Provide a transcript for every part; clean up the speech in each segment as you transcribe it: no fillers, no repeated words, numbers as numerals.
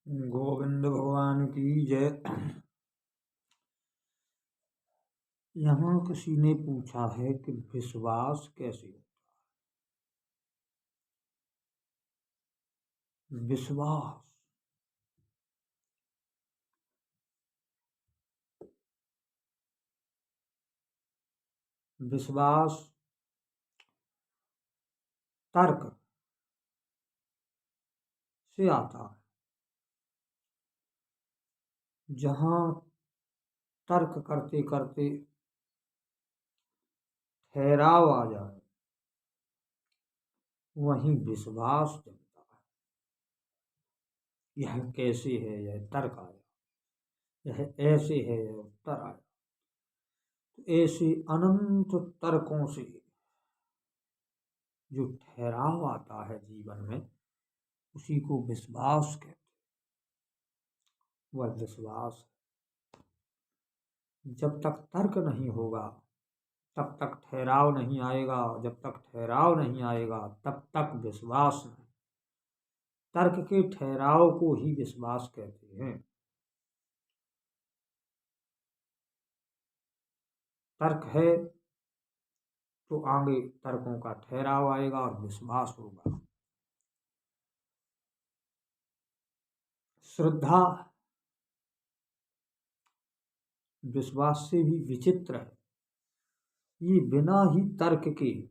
गोविंद भगवान की जय। यहाँ किसी ने पूछा है कि विश्वास कैसे होता है। विश्वास तर्क से आता है। जहाँ तर्क करते करते ठहराव आ जाए वहीं विश्वास जमता है। यह कैसे है, यह तर्क आया, यह ऐसे है, यह उत्तर आया। तो ऐसे अनंत तर्कों से जो ठहराव आता है जीवन में, उसी को विश्वास कहते हैं। वह विश्वास जब तक तर्क नहीं होगा तब तक ठहराव नहीं आएगा, जब तक ठहराव नहीं आएगा तब तक विश्वास नहीं। तर्क के ठहराव को ही विश्वास कहते हैं। तर्क है तो आगे तर्कों का ठहराव आएगा और विश्वास होगा। श्रद्धा विश्वास से भी विचित्र है। ये बिना ही तर्क के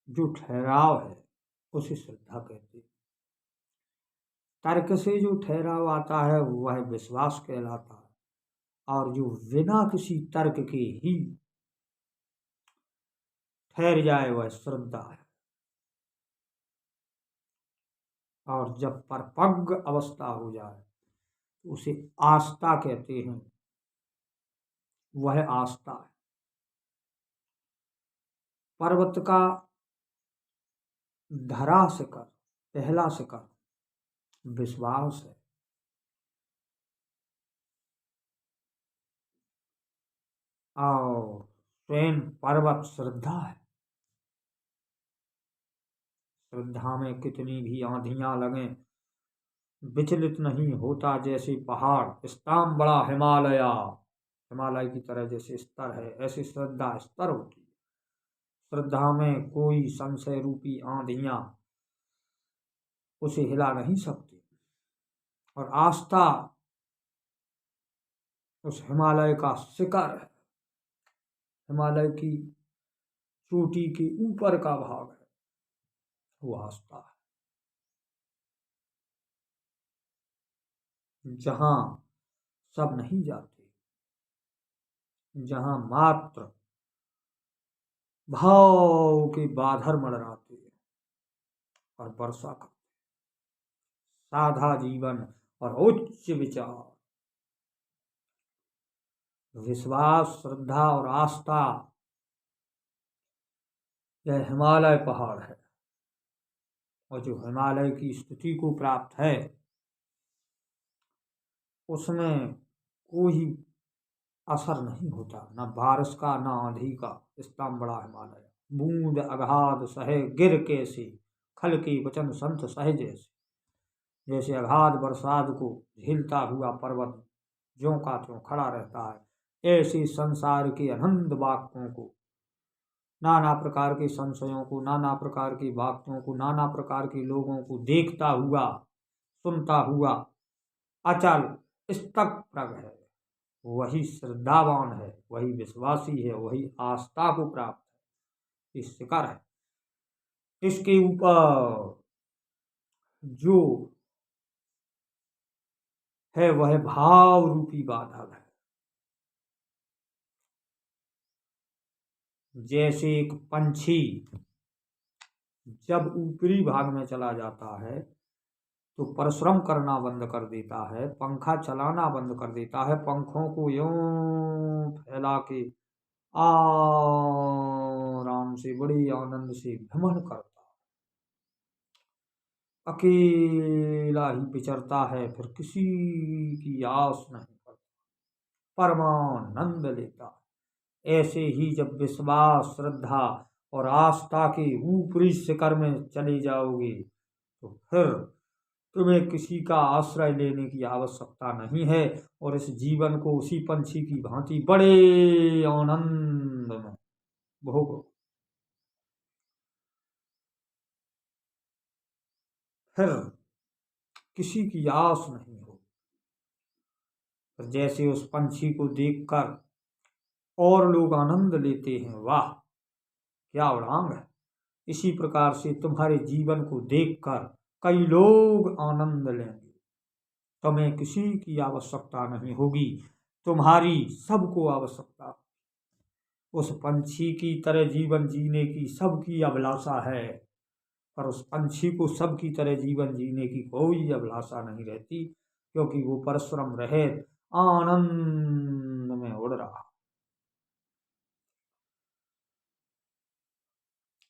जो ठहराव है उसे श्रद्धा कहते हैं। तर्क से जो ठहराव आता है वह विश्वास कहलाता है, और जो बिना किसी तर्क के ही ठहर जाए वह श्रद्धा है। और जब परिपक्व अवस्था हो जाए तो उसे आस्था कहते हैं। वह आस्था है। पर्वत का धरा शिखर, पहला शिखर विश्वास है। और स्वयं पर्वत श्रद्धा है। श्रद्धा में कितनी भी आंधियां लगें विचलित नहीं होता। जैसे पहाड़ स्तंभ बड़ा हिमालय, हिमालय की तरह जैसे स्तर है, ऐसी श्रद्धा स्तर होती है। श्रद्धा में कोई संशय रूपी आंधियां उसे हिला नहीं सकती। और आस्था उस हिमालय का शिखर है। हिमालय की चोटी के ऊपर का भाग है, वो आस्था है। जहां सब नहीं जाते, जहां मात्र भाव के बादल मंडराते हैं और वर्षा करते, साधा जीवन और उच्च विचार। विश्वास, श्रद्धा और आस्था यह हिमालय पहाड़ है। और जो हिमालय की स्थिति को प्राप्त है उसमें कोई असर नहीं होता, न बारिश का न आंधी का। इतना बड़ा हिमालय, बूंद अगाध सहे गिर कैसे, खल के वचन संत सहे जैसे। जैसे अगाध बरसात को झेलता हुआ पर्वत ज्यों का त्यों खड़ा रहता है, ऐसे संसार के अनंत वाक्यों को, नाना प्रकार के संशयों को, नाना प्रकार की वाक्यों को, नाना प्रकार के लोगों को देखता हुआ, सुनता हुआ अचल स्तक प्रग है, वही श्रद्धावान है, वही विश्वासी है, वही आस्था को प्राप्त है। इस शिखर है, इसके ऊपर जो है वह भाव रूपी बादल है। जैसे एक पंछी जब ऊपरी भाग में चला जाता है तो परिश्रम करना बंद कर देता है, पंखा चलाना बंद कर देता है, पंखों को यूं फैला के आराम से बड़ी आनंद से भ्रमण करता है। अकेला ही विचरता है, फिर किसी की आस नहीं करता, परमानंद लेता है। ऐसे ही जब विश्वास, श्रद्धा और आस्था के ऊपरी शिखर में चले जाओगे तो फिर तुम्हें किसी का आश्रय लेने की आवश्यकता नहीं है और इस जीवन को उसी पंछी की भांति बड़े आनंद में भोगो। फिर किसी की आस नहीं हो। फिर जैसे उस पंछी को देखकर और लोग आनंद लेते हैं, वाह क्या उड़ान है, इसी प्रकार से तुम्हारे जीवन को देखकर कई लोग आनंद लेंगे। तुम्हें किसी की आवश्यकता नहीं होगी, तुम्हारी सबको आवश्यकता। उस पंछी की तरह जीवन जीने की सबकी अभिलाषा है, पर उस पंछी को सबकी तरह जीवन जीने की कोई अभिलाषा नहीं रहती, क्योंकि वो परिश्रम रहित आनंद में उड़ रहा।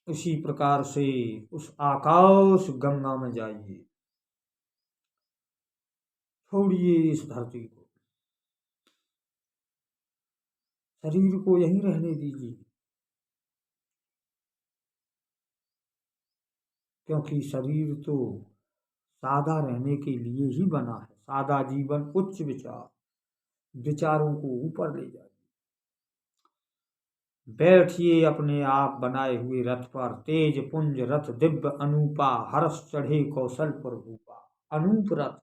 इसी प्रकार से उस आकाश गंगा में जाइए, छोड़िए इस धरती को, शरीर को यहीं रहने दीजिए, क्योंकि शरीर तो सादा रहने के लिए ही बना है। सादा जीवन, उच्च विचार, विचारों को ऊपर ले जाए। बैठिए अपने आप बनाए हुए रथ पर, तेज पुंज रथ दिव्य अनूपा, हर्ष चढ़े कौशल पर भूपा। अनूप रथ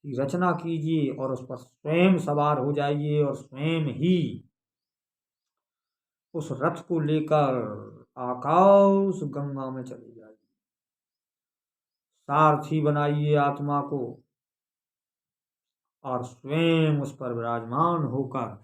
की रचना कीजिए और उस पर स्वयं सवार हो जाइए और स्वयं ही उस रथ को लेकर आकाश गंगा में चले जाइए। सारथी बनाइए आत्मा को और स्वयं उस पर विराजमान होकर